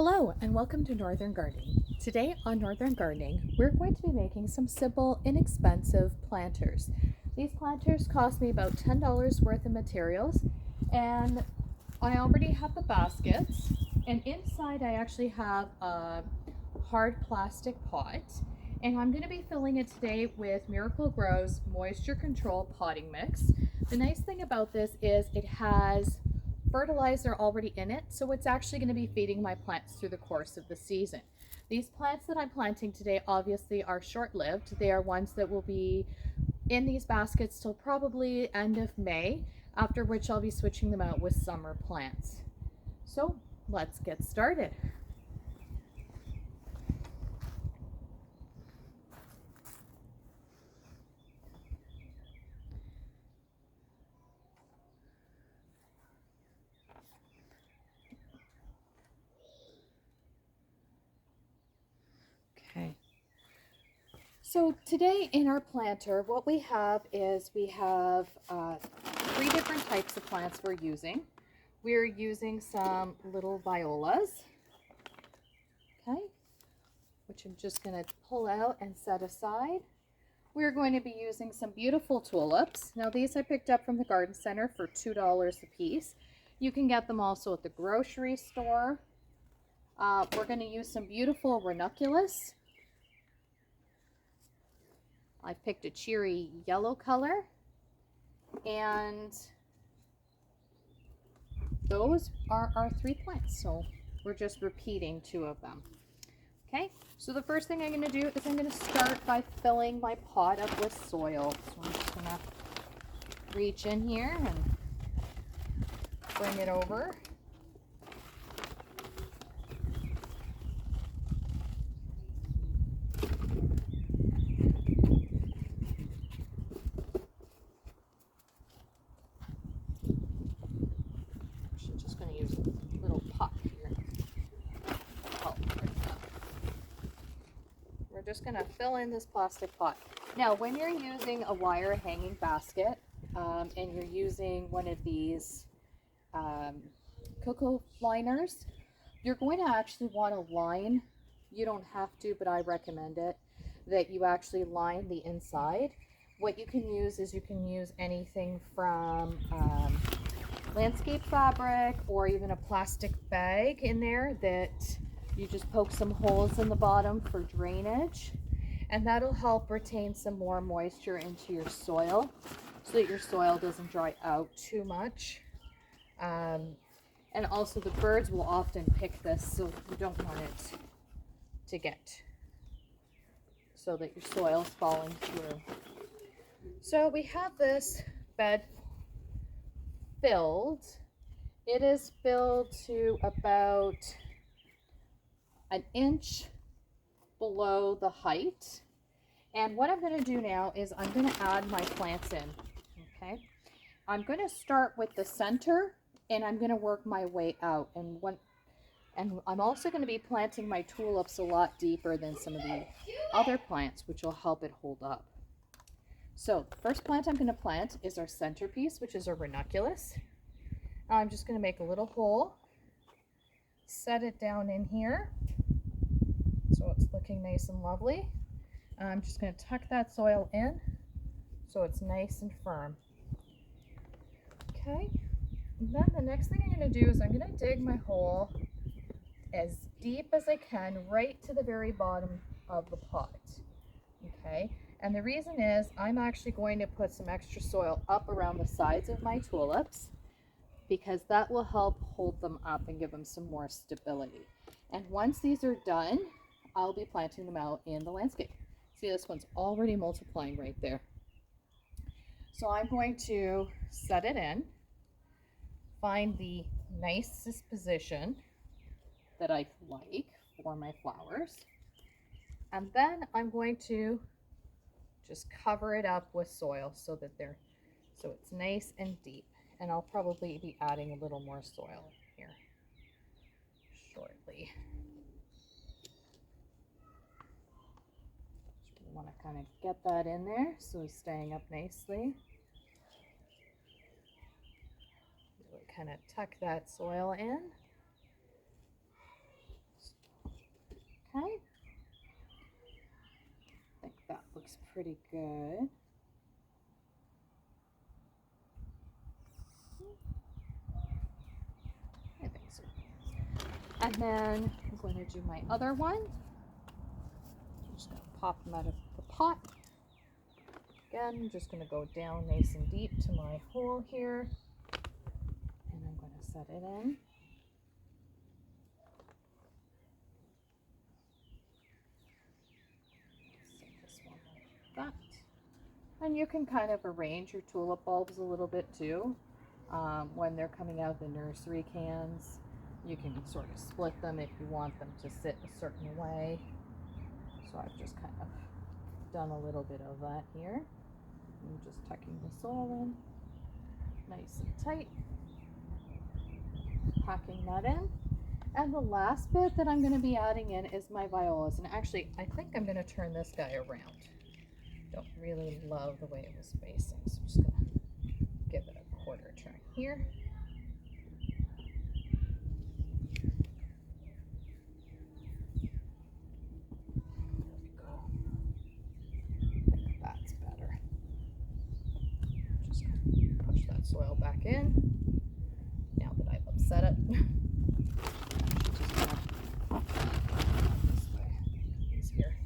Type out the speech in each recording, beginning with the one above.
Hello and welcome to Northern Gardening. Today on Northern Gardening, we're going to be making some simple, inexpensive planters. These planters cost me about $10 worth of materials, and I already have the baskets, and inside I actually have a hard plastic pot, and I'm going to be filling it today with Miracle Grow's moisture control potting mix. The nice thing about this is it has fertilizer already in it, so it's actually going to be feeding my plants through the course of the season. These plants that I'm planting today obviously are short-lived. They are ones that will be in these baskets till probably end of May, after which I'll be switching them out with summer plants. So let's get started. Okay. So today in our planter, what we have is we have three different types of plants we're using. We're using some little violas, okay, which I'm just going to pull out and set aside. We're going to be using some beautiful tulips. Now these I picked up from the garden center for $2 a piece. You can get them also at the grocery store. We're going to use some beautiful ranunculus. I picked a cheery yellow color, and those are our three plants. So we're just repeating two of them. Okay, so the first thing I'm going to do is I'm going to start by filling my pot up with soil. So I'm just going to reach in here and bring it over. I'm just going to use a little pot here. Oh, we're just going to fill in this plastic pot. Now, when you're using a wire hanging basket and you're using one of these cocoa liners, you're going to actually want to line, you don't have to, but I recommend it, that you actually line the inside. What you can use is you can use anything from landscape fabric or even a plastic bag in there that you just poke some holes in the bottom for drainage, and that'll help retain some more moisture into your soil so that your soil doesn't dry out too much. And also the birds will often pick this, so you don't want it to get so that your soil's falling through. So we have this bed filled. It is filled to about an inch below the height. And what I'm going to do now is I'm going to add my plants in. Okay, I'm going to start with the center and I'm going to work my way out. And I'm also going to be planting my tulips a lot deeper than some of the other plants, which will help it hold up. So the first plant I'm going to plant is our centerpiece, which is a ranunculus. I'm just going to make a little hole, set it down in here so it's looking nice and lovely. I'm just going to tuck that soil in so it's nice and firm. Okay, and then the next thing I'm going to do is I'm going to dig my hole as deep as I can right to the very bottom of the pot. Okay, and the reason is I'm actually going to put some extra soil up around the sides of my tulips because that will help hold them up and give them some more stability. And once these are done, I'll be planting them out in the landscape. See, this one's already multiplying right there. So I'm going to set it in, find the nicest position that I like for my flowers, and then I'm going to just cover it up with soil so it's nice and deep. And I'll probably be adding a little more soil here shortly. You want to kind of get that in there so it's staying up nicely. Really kind of tuck that soil in. looks pretty good. I think so. And then I'm going to do my other one. I'm just going to pop them out of the pot. Again, I'm just going to go down nice and deep to my hole here. And I'm going to set it in. Set this one like that. And you can kind of arrange your tulip bulbs a little bit too. When they're coming out of the nursery cans, you can sort of split them if you want them to sit a certain way. So I've just kind of done a little bit of that here. I'm just tucking this all in nice and tight, packing that in. And the last bit that I'm going to be adding in is my violas. And actually, I think I'm going to turn this guy around. Don't really love the way it was facing, so I'm just going to give it a quarter turn here. Soil back in. Now that I've upset it, this way easier.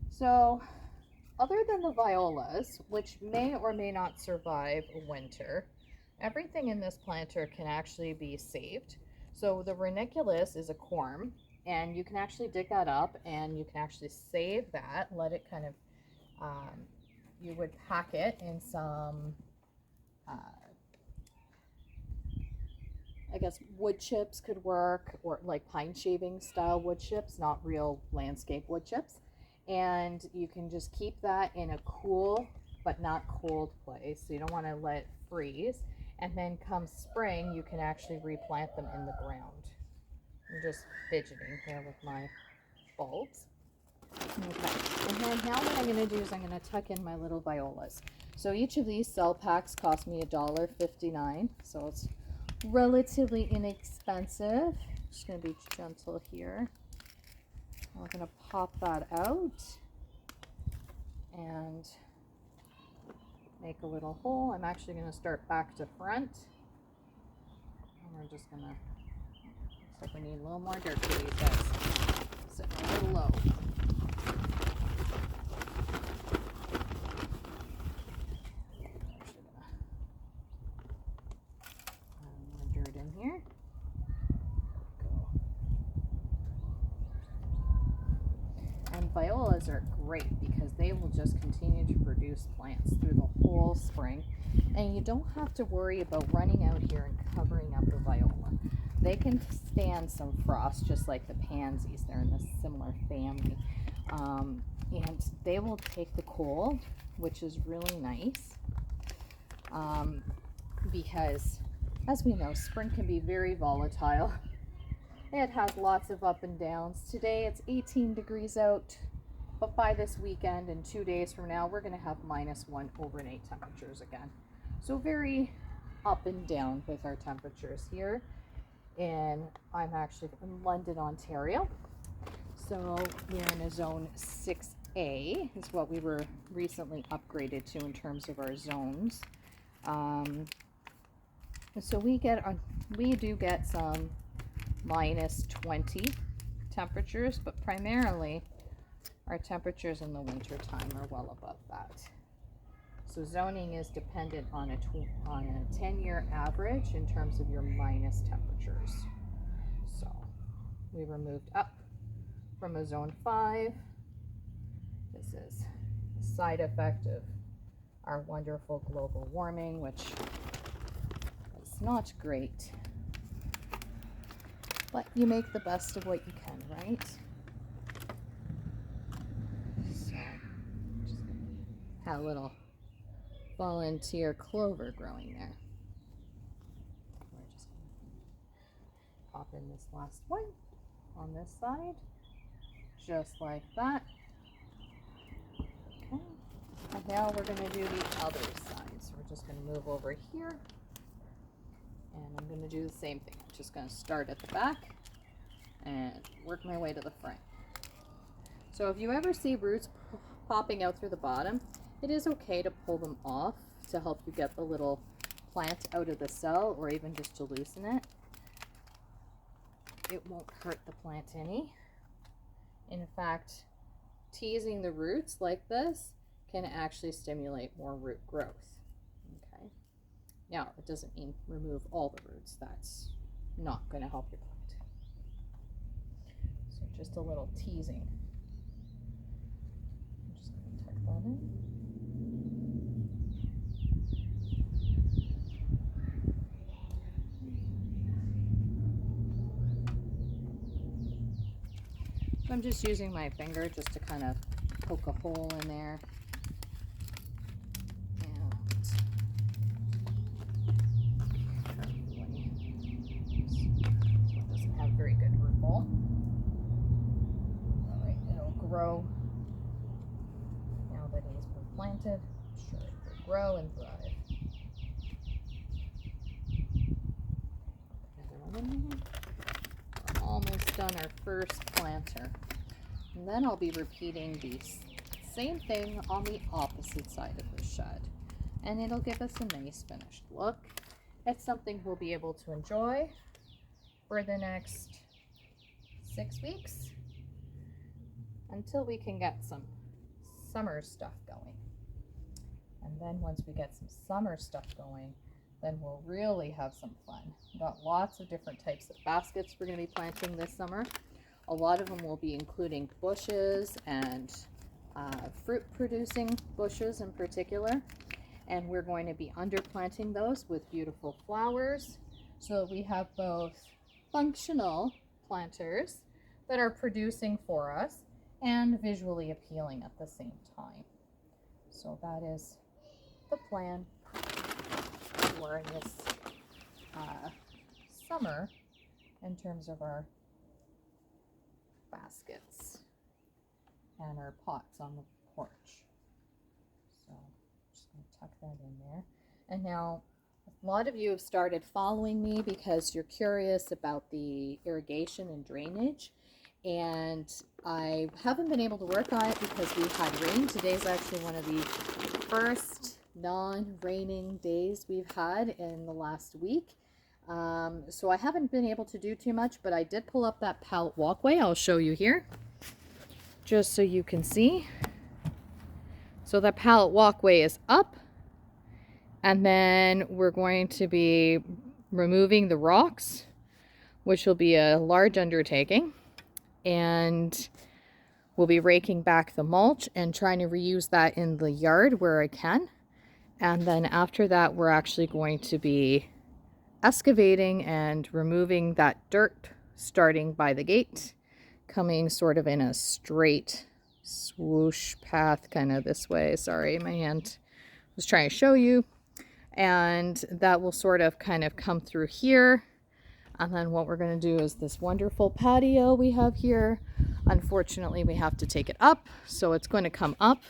So, other than the violas, which may or may not survive a winter, everything in this planter can actually be saved. So the runuculus is a corm, and you can actually dig that up, and you can actually save that, let it kind of you would pack it in some, I guess wood chips could work, or like pine shaving style wood chips, not real landscape wood chips. And you can just keep that in a cool but not cold place. So you don't want to let it freeze. And then come spring, you can actually replant them in the ground. I'm just fidgeting here with my bulbs. Okay, and then now what I'm going to do is I'm going to tuck in my little violas. So each of these cell packs cost me $1.59, so it's relatively inexpensive. Just going to be gentle here. I'm going to pop that out and make a little hole. I'm actually going to start back to front. And we're just going to, looks like we need a little more dirt for these guys. Sitting a little low. Violas are great because they will just continue to produce plants through the whole spring, and you don't have to worry about running out here and covering up the viola. They can stand some frost just like the pansies. They're in a similar family, and they will take the cold, which is really nice, because as we know, spring can be very volatile. It has lots of up and downs. Today it's 18 degrees out, but by this weekend and 2 days from now, we're going to have -1 overnight temperatures again. So very up and down with our temperatures here. And I'm actually in London, Ontario. So we're in a zone 6A is what we were recently upgraded to in terms of our zones. So we do get some -20 temperatures, but primarily our temperatures in the winter time are well above that. So zoning is dependent on a 10-year average in terms of your minus temperatures. So we were moved up from a zone 5. This is a side effect of our wonderful global warming, which is not great. But you make the best of what you can, right? So, just had a little volunteer clover growing there. We're just going to pop in this last one on this side, just like that. Okay, and now we're going to do the other side. So we're just going to move over here. And I'm going to do the same thing. I'm just going to start at the back and work my way to the front. So if you ever see roots popping out through the bottom, it is okay to pull them off to help you get the little plant out of the cell, or even just to loosen it. It won't hurt the plant any. In fact, teasing the roots like this can actually stimulate more root growth. Okay. Now, it doesn't mean remove all the roots. That's not going to help your plant. So just a little teasing. I'm just going to tuck that in. So I'm just using my finger just to kind of poke a hole in there. Very good root ball. All right, it'll grow. Now that he's been planted, I'm sure it will grow and thrive. Another one in there. We're almost done our first planter. And then I'll be repeating the same thing on the opposite side of the shed. And it'll give us a nice finished look. It's something we'll be able to enjoy for the next 6 weeks until we can get some summer stuff going. And then once we get some summer stuff going, then we'll really have some fun. We've got lots of different types of baskets we're going to be planting this summer. A lot of them will be including bushes and fruit producing bushes in particular. And we're going to be underplanting those with beautiful flowers, so that we have both functional planters that are producing for us and visually appealing at the same time. So that is the plan for this summer in terms of our baskets and our pots on the porch. So I'm just going to tuck that in there. And now a lot of you have started following me because you're curious about the irrigation and drainage, and I haven't been able to work on it because we've had rain. Today's actually one of the first non-raining days we've had in the last week. So I haven't been able to do too much, but I did pull up that pallet walkway. I'll show you here just so you can see. So that pallet walkway is up. And then we're going to be removing the rocks, which will be a large undertaking. And we'll be raking back the mulch and trying to reuse that in the yard where I can. And then after that, we're actually going to be excavating and removing that dirt starting by the gate, coming sort of in a straight swoosh path kind of this way. Sorry, my hand was trying to show you. And that will sort of kind of come through here. And then what we're going to do is this wonderful patio we have here. Unfortunately, we have to take it up. So it's going to come up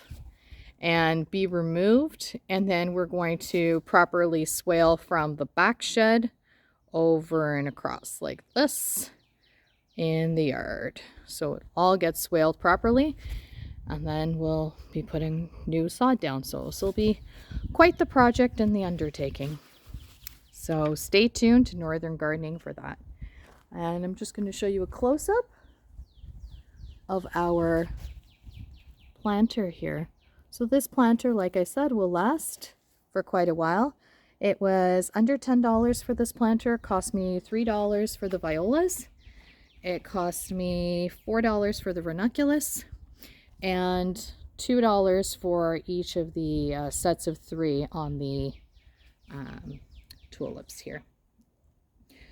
and be removed. And then we're going to properly swale from the back shed over and across like this in the yard. So it all gets swaled properly. And then we'll be putting new sod down. So this will be quite the project and the undertaking. So stay tuned to Northern Gardening for that. And I'm just going to show you a close-up of our planter here. So this planter, like I said, will last for quite a while. It was under $10 for this planter. It cost me $3 for the violas. It cost me $4 for the runuculus. And $2 for each of the sets of 3 on the tulips here.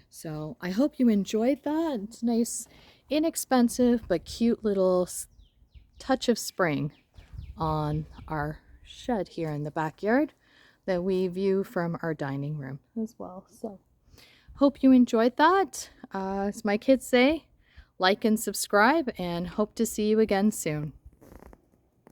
So I hope you enjoyed that. It's nice, inexpensive, but cute little touch of spring on our shed here in the backyard that we view from our dining room as well. So hope you enjoyed that. As my kids say, like and subscribe, and hope to see you again soon.